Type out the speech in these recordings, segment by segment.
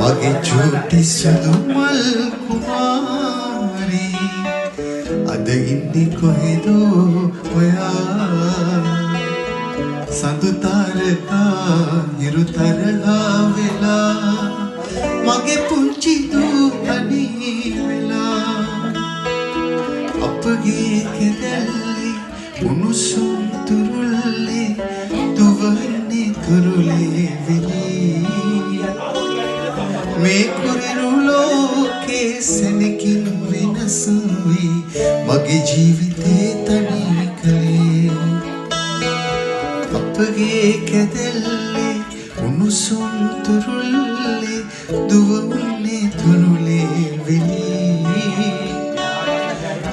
මගේ චූටි සුදු මල් කුමාරී අද ඉන්නේ කොහෙදෝ ඔයා සඳු තාරකා හිරු තරහා වෙලා මගේ පුංචි දූ අනේ වෙලා අපගේ කෙදල්ලේ උණුසුම් තුරුල්ලේ දුවන්නේ තුරුලේ වෙලී මේ කුරිරු ලෝකේ සෙනකින් වෙනස් වී මගේ ජීවිතේ තනි කලේ අපගේ කෙදල්ලේ උණුසුම් තුරුල්ලේ දුවන්නේ තුරුලේ වෙලී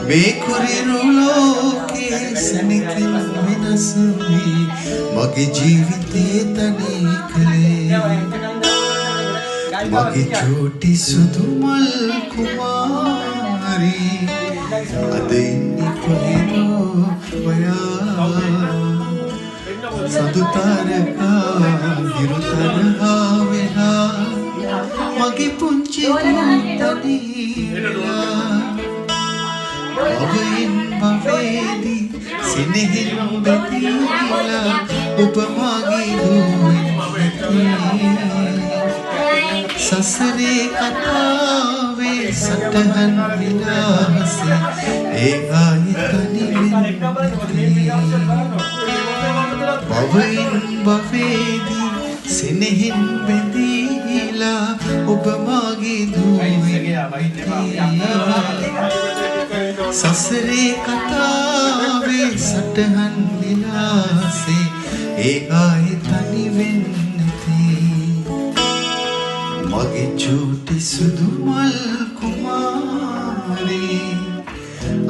මේ කුරිරු ලෝකේ සෙනකින් වෙනස් වී මගේ ජීවිතේ තනි කලේ මගේ චූටි සුදු මල් කුමාරී අද ඉන්නේ කොහෙදෝ ඔයා සඳු තාරකා හිරු තරහා වෙලා මගේ පුංචි තනි වෙලා ඔබෙන් බවේදී සිනෙහින් බැඳීලා ඔබ මගේ දුවෙන් සසරේ කතාවේ සටහන් විලාසේ ඒ ආයතනි බවෙන් බවේදී සිනෙහින් බැඳීලා ඔබ මගේ දුවෙන් සසරේ කතාවේ සටහන් විලාසේ ඒ ආයතනි මගේ චූටි සුදු මල් කුමාරී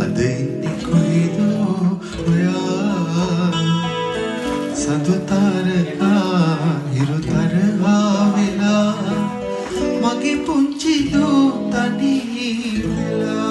අද ඉන්නේ කොහෙදෝ ඔයා සඳු තාරකා හිරු තරහා වෙලා මගේ පුංචි දූ තනි වෙලා